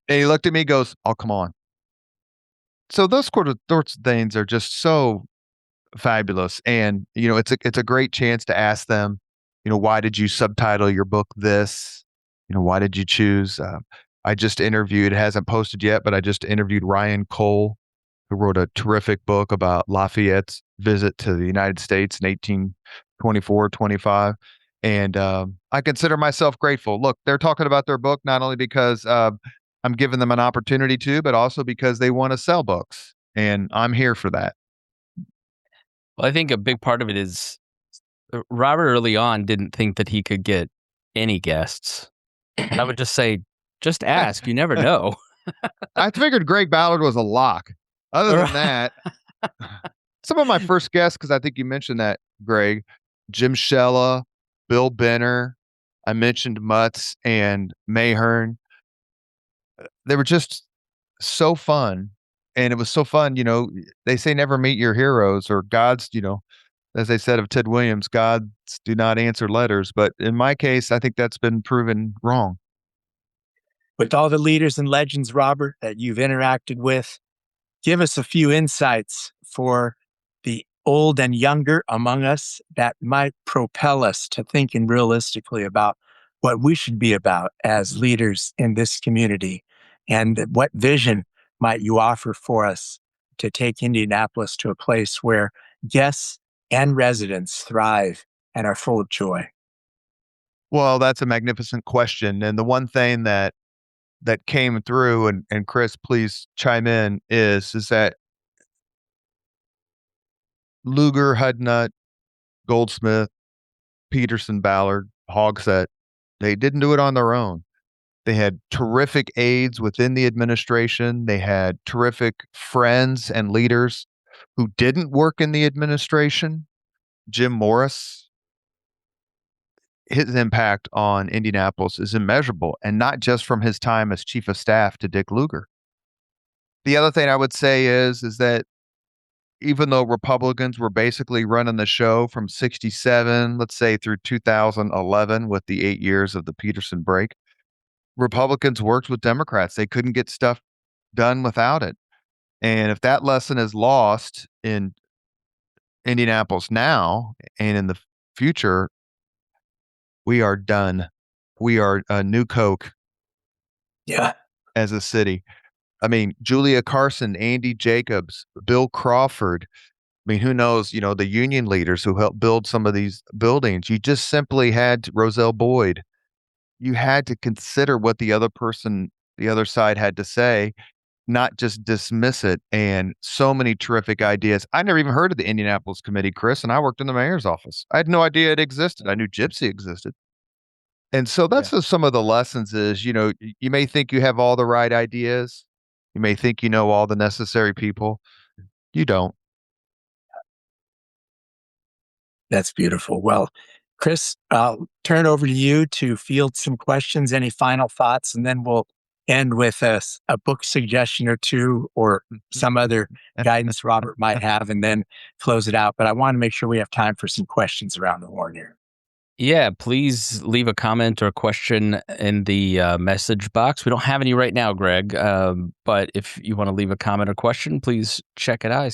he looked at me, goes, I'll come on. So those sorts of things are just so fabulous. And, it's a great chance to ask them, why did you subtitle your book this? Why did you choose? I just interviewed, it hasn't posted yet, but I just interviewed Ryan Cole, who wrote a terrific book about Lafayette's visit to the United States in 1824, 25. And I consider myself grateful. Look, they're talking about their book not only because I'm giving them an opportunity to, but also because they want to sell books. And I'm here for that. Well, I think a big part of it is Robert early on didn't think that he could get any guests. I would just say, just ask. You never know. I figured Greg Ballard was a lock. Other than that, some of my first guests, because I think you mentioned that, Greg, Jim Shella, Bill Benner, I mentioned Mutz and Mayhern. They were just so fun. And it was so fun, they say never meet your heroes, or gods, as they said of Ted Williams, gods do not answer letters. But in my case, I think that's been proven wrong. With all the leaders and legends, Robert, that you've interacted with, give us a few insights for the old and younger among us that might propel us to thinking realistically about what we should be about as leaders in this community. And what vision might you offer for us to take Indianapolis to a place where guests and residents thrive and are full of joy? Well, that's a magnificent question. And the one thing that came through, and Chris, please chime in, is that Lugar, Hudnut, Goldsmith, Peterson, Ballard, Hogsett, they didn't do it on their own. They had terrific aides within the administration. They had terrific friends and leaders who didn't work in the administration. Jim Morris, his impact on Indianapolis is immeasurable, and not just from his time as chief of staff to Dick Lugar. The other thing I would say is that even though Republicans were basically running the show from 67, let's say through 2011 with the 8 years of the Peterson break, Republicans worked with Democrats. They couldn't get stuff done without it. And if that lesson is lost in Indianapolis now and in the future, we are done. We are a new Coke. Yeah. As a city. I mean, Julia Carson, Andy Jacobs, Bill Crawford. I mean, who knows, the union leaders who helped build some of these buildings. You just simply had Roselle Boyd. You had to consider what the other side had to say, not just dismiss it. And so many terrific ideas. I never even heard of the Indianapolis Committee, Chris, and I worked in the mayor's office. I had no idea it existed. I knew Gypsy existed. And so that's just some of the lessons is, you may think you have all the right ideas. You may think you know all the necessary people. You don't. That's beautiful. Well, Chris, I'll turn over to you to field some questions. Any final thoughts? And then we'll end with a book suggestion or two, or some other guidance Robert might have, and then close it out. But I want to make sure we have time for some questions around the horn here. Yeah, please leave a comment or question in the message box. We don't have any right now, Greg, but if you want to leave a comment or question, please check it out.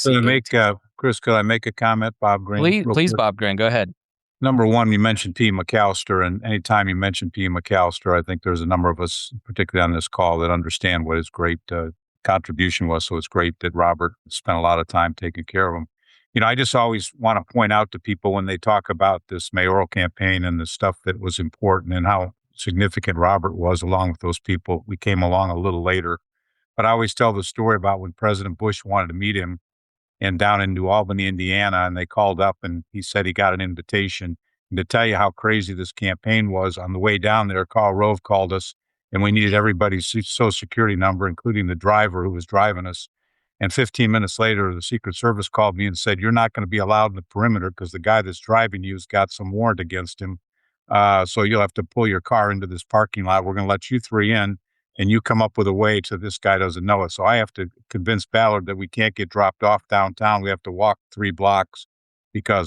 Chris, could I make a comment, Bob Green? Please, Bob Green, go ahead. Number one, you mentioned P. McAllister, and anytime you mention P. McAllister, I think there's a number of us, particularly on this call, that understand what his great contribution was. So it's great that Robert spent a lot of time taking care of him. I just always want to point out to people when they talk about this mayoral campaign and the stuff that was important and how significant Robert was along with those people. We came along a little later. But I always tell the story about when President Bush wanted to meet him and down in New Albany, Indiana, and they called up and he said he got an invitation. And to tell you how crazy this campaign was, on the way down there, Carl Rove called us and we needed everybody's social security number, including the driver who was driving us. And 15 minutes later, the Secret Service called me and said, you're not going to be allowed in the perimeter because the guy that's driving you's got some warrant against him. So you'll have to pull your car into this parking lot. We're going to let you three in and you come up with a way so this guy doesn't know it. So I have to convince Ballard that we can't get dropped off downtown. We have to walk 3 blocks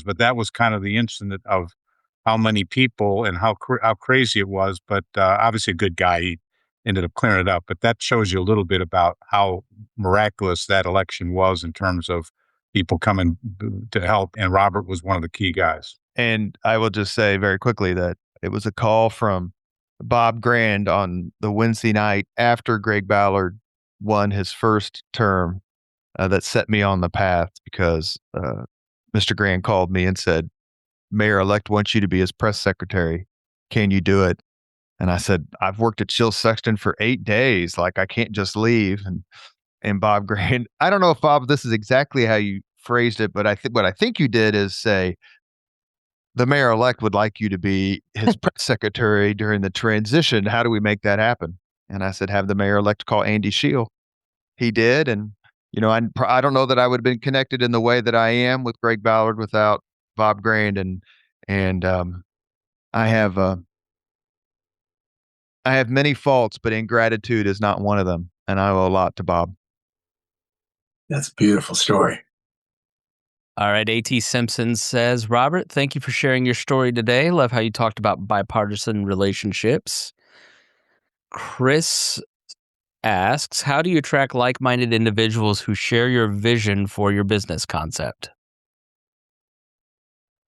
but that was kind of the incident of how many people and how crazy it was. But obviously a good guy. He ended up clearing it up. But that shows you a little bit about how miraculous that election was in terms of people coming to help. And Robert was one of the key guys. And I will just say very quickly that it was a call from Bob Grand on the Wednesday night after Greg Ballard won his first term that set me on the path, because Mr. Grant called me and said, Mayor-elect wants you to be his press secretary. Can you do it? And I said, I've worked at Chill Sexton for 8 days. Like, I can't just leave. And Bob Grant, I don't know if Bob, this is exactly how you phrased it, but what I think you did is say, the mayor-elect would like you to be his press secretary during the transition. How do we make that happen? And I said, have the mayor-elect call Andy Scheel. He did. And, I don't know that I would have been connected in the way that I am with Greg Ballard without Bob Grant. And I have many faults, but ingratitude is not one of them. And I owe a lot to Bob. That's a beautiful story. All right, A.T. Simpson says, Robert, thank you for sharing your story today. Love how you talked about bipartisan relationships. Chris asks, how do you attract like-minded individuals who share your vision for your business concept?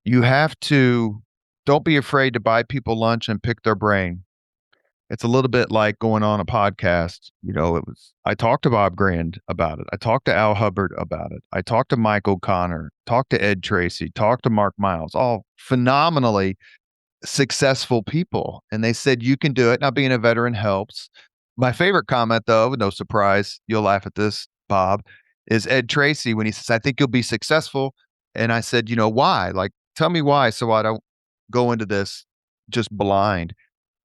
You have to, don't be afraid to buy people lunch and pick their brain. It's a little bit like going on a podcast. I talked to Bob Grant about it. I talked to Al Hubbard about it. I talked to Mike O'Connor, talked to Ed Tracy, talked to Mark Miles, all phenomenally successful people. And they said, you can do it. Now, being a veteran helps. My favorite comment, though, no surprise, you'll laugh at this, Bob, is Ed Tracy when he says, I think you'll be successful. And I said, why? Like, tell me why so I don't go into this just blind.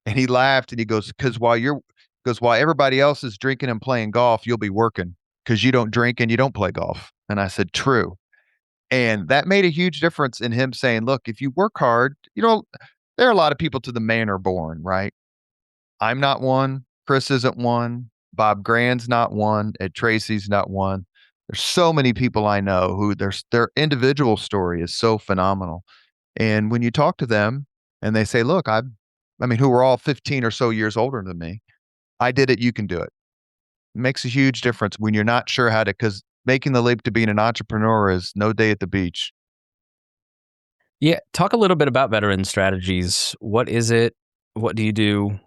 And he laughed and he goes, because while everybody else is drinking and playing golf, you'll be working because you don't drink and you don't play golf. And I said, true. And that made a huge difference in him saying, look, if you work hard, there are a lot of people to the manor born, right? I'm not one. Chris isn't one. Bob Grant's not one. Ed Tracy's not one. There's so many people I know who their individual story is so phenomenal. And when you talk to them and they say, look, who are all 15 or so years older than me, I did it, you can do it. It makes a huge difference when you're not sure how to, because making the leap to being an entrepreneur is no day at the beach. Yeah. Talk a little bit about veteran strategies. What is it? What do you do?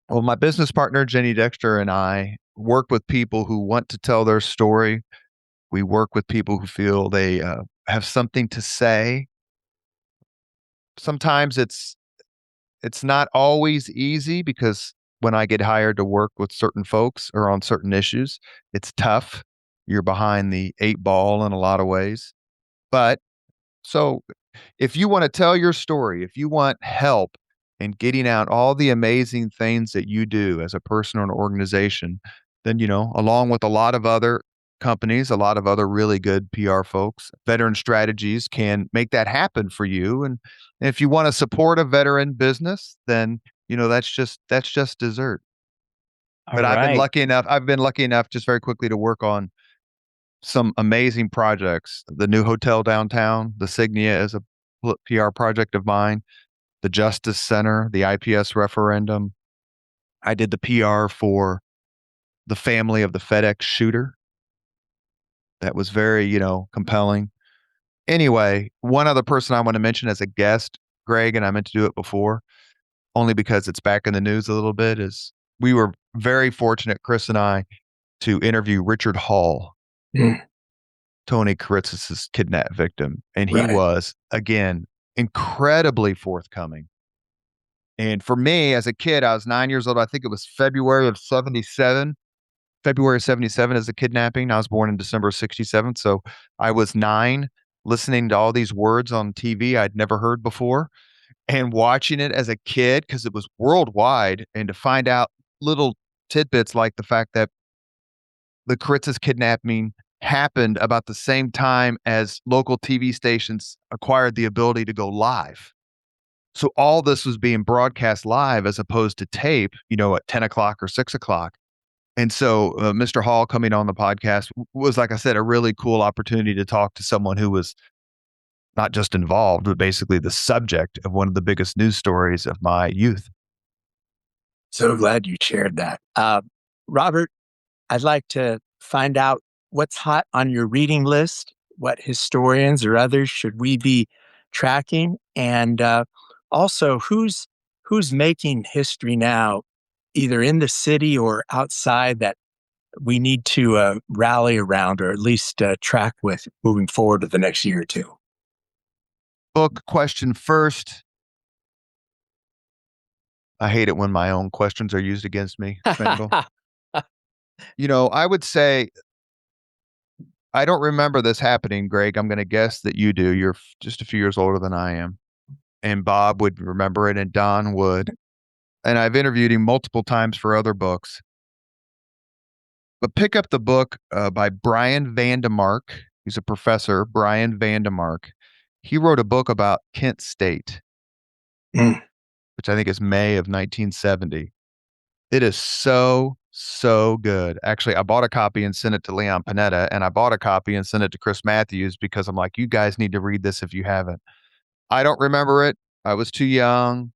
Well, my business partner, Jenny Dexter, and I work with people who want to tell their story. We work with people who feel they have something to say. Sometimes it's not always easy because when I get hired to work with certain folks or on certain issues, it's tough. You're behind the 8 ball in a lot of ways. But so if you want to tell your story, if you want help in getting out all the amazing things that you do as a person or an organization, then, along with a lot of other companies, a lot of other really good PR folks, Veteran Strategies can make that happen for you. And if you want to support a veteran business, then, that's just dessert. But I've been lucky enough just very quickly to work on some amazing projects. The new hotel downtown, the Signia is a PR project of mine. The Justice Center, the IPS referendum. I did the PR for the family of the FedEx shooter. That was very, compelling. Anyway, one other person I want to mention as a guest, Greg, and I meant to do it before, only because it's back in the news a little bit, is we were very fortunate, Chris and I, to interview Richard Hall, Tony Karitzis' kidnap victim. And he was, again, incredibly forthcoming. And for me, as a kid, I was 9 years old. I think it was February of 77 is the kidnapping. I was born in December of 67. So I was 9, listening to all these words on TV I'd never heard before and watching it as a kid because it was worldwide. And to find out little tidbits like the fact that the Karitzis kidnapping happened about the same time as local TV stations acquired the ability to go live. So all this was being broadcast live as opposed to tape, at 10 o'clock or 6 o'clock. And so Mr. Hall coming on the podcast was, like I said, a really cool opportunity to talk to someone who was not just involved, but basically the subject of one of the biggest news stories of my youth. So glad you shared that. Robert, I'd like to find out what's hot on your reading list, what historians or others should we be tracking, and also who's making history now, either in the city or outside, that we need to rally around, or at least track with moving forward to the next year or two? Book question first. I hate it when my own questions are used against me, Spangle. I would say, I don't remember this happening, Greg. I'm going to guess that you do. You're just a few years older than I am. And Bob would remember it, and Don would. And I've interviewed him multiple times for other books. But pick up the book by Brian Vandemark. He's a professor, Brian Vandemark. He wrote a book about Kent State, which I think is May of 1970. It is so good. Actually, I bought a copy and sent it to Leon Panetta, and I bought a copy and sent it to Chris Matthews because I'm like, you guys need to read this if you haven't. I don't remember it. I was too young,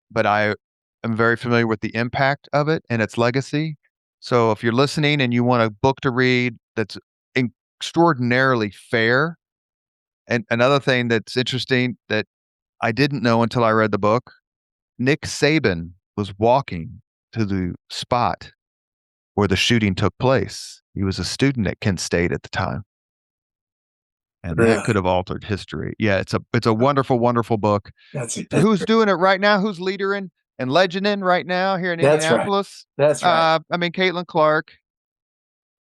but I am very familiar with the impact of it and its legacy. So if you're listening and you want a book to read that's extraordinarily fair, and another thing that's interesting that I didn't know until I read the book, Nick Saban was walking to the spot where the shooting took place. He was a student at Kent State at the time. And Really? that could have altered history. Yeah, it's a wonderful, wonderful book. That's Who's doing it right now? Who's leadering and legending right now here in That's right. Indianapolis? That's right. Caitlin Clark.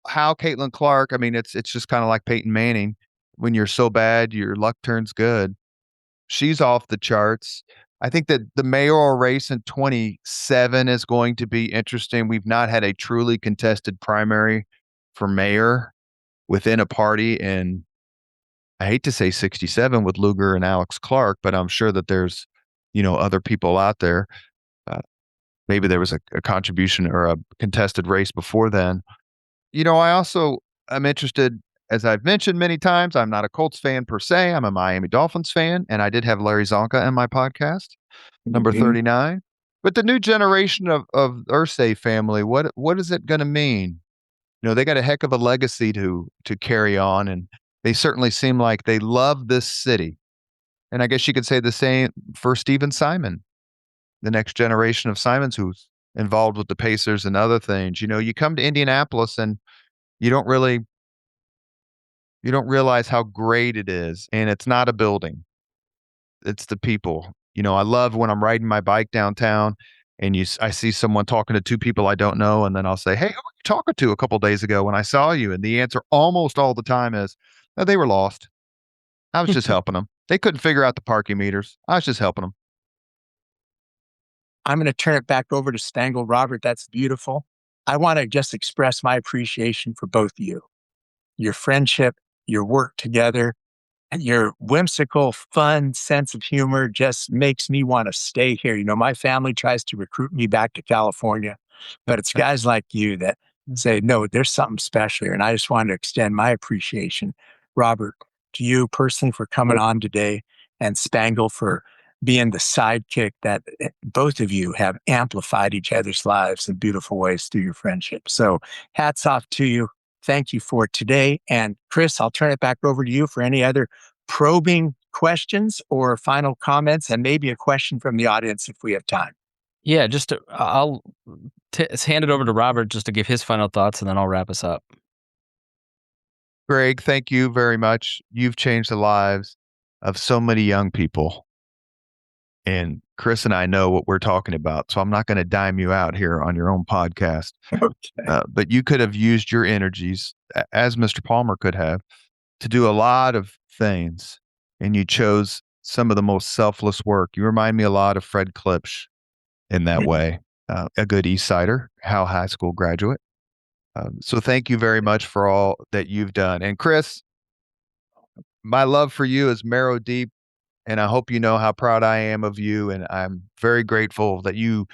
How Caitlin Clark? It's just kind of like Peyton Manning. When you're so bad, your luck turns good. She's off the charts. I think that the mayoral race in 27 is going to be interesting. We've not had a truly contested primary for mayor within a party in, I hate to say 67 with Lugar and Alex Clark, but I'm sure that there's, other people out there. Maybe there was a contribution or a contested race before then. I also am interested, as I've mentioned many times, I'm not a Colts fan per se. I'm a Miami Dolphins fan, and I did have Larry Zonka in my podcast, number 39. But the new generation of Irsay family, what is it going to mean? They got a heck of a legacy to carry on, and they certainly seem like they love this city. And I guess you could say the same for Steven Simon, the next generation of Simons who's involved with the Pacers and other things. You come to Indianapolis and you don't realize how great it is. And it's not a building. It's the people. I love when I'm riding my bike downtown and I see someone talking to two people I don't know. And then I'll say, hey, who were you talking to a couple days ago when I saw you? And the answer almost all the time is, oh, they were lost. I was just helping them. They couldn't figure out the parking meters. I was just helping them. I'm going to turn it back over to Spangle. Robert, that's beautiful. I want to just express my appreciation for both of you. Your friendship, your work together, and your whimsical, fun sense of humor just makes me want to stay here. My family tries to recruit me back to California, but it's guys like you that say, no, there's something special here. And I just wanted to extend my appreciation, Robert, to you personally for coming on today, and Spangle for being the sidekick that both of you have amplified each other's lives in beautiful ways through your friendship. So hats off to you. Thank you for today. And Chris, I'll turn it back over to you for any other probing questions or final comments, and maybe a question from the audience if we have time. Yeah, I'll hand it over to Robert just to give his final thoughts, and then I'll wrap us up. Greg, thank you very much. You've changed the lives of so many young people. And Chris and I know what we're talking about, so I'm not going to dime you out here on your own podcast. Okay. But you could have used your energies, as Mr. Palmer could have, to do a lot of things, and you chose some of the most selfless work. You remind me a lot of Fred Klipsch in that way, a good East Sider, Howe High School graduate. So thank you very much for all that you've done. And Chris, my love for you is marrow deep. And I hope you know how proud I am of you. And I'm very grateful that you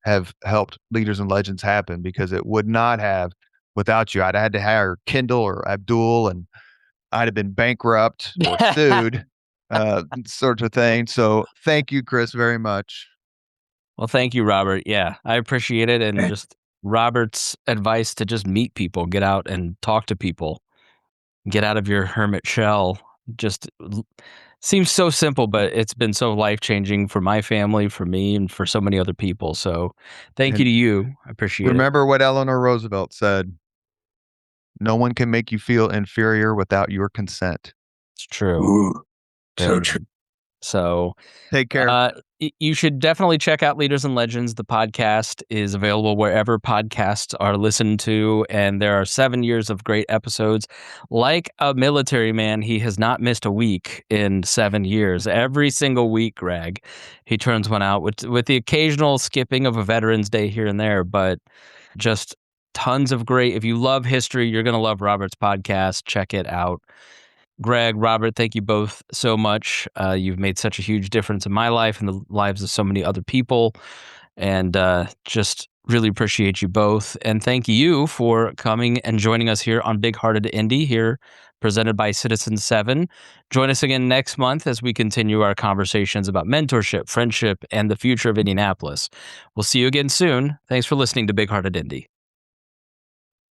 have helped Leaders and Legends happen, because it would not have without you. I'd had to hire Kendall or Abdul, and I'd have been bankrupt or sued, sort of thing. So thank you, Chris, very much. Well, thank you, Robert. Yeah, I appreciate it. And just Robert's advice to just meet people, get out and talk to people, get out of your hermit shell. Just Seems so simple, but it's been so life-changing for my family, for me, and for so many other people. So thank you And to you. I appreciate it. remember what Eleanor Roosevelt said: no one can make you feel inferior without your consent. It's true. Ooh, so Very true. good. So Take care. you should definitely check out Leaders and Legends. The podcast is available wherever podcasts are listened to, and there are 7 years of great episodes. Like a military man, he has not missed a week in 7 years. Every single week, Greg, he turns one out with the occasional skipping of a Veterans Day here and there, but just tons of great. If you love history, you're going to love Robert's podcast. Check it out. Greg, Robert, thank you both so much. You've made such a huge difference in my life and the lives of so many other people. And just really appreciate you both. And thank you for coming and joining us here on Big Hearted Indy, here presented by Citizen 7. Join us again next month as we continue our conversations about mentorship, friendship, and the future of Indianapolis. We'll see you again soon. Thanks for listening to Big Hearted Indy.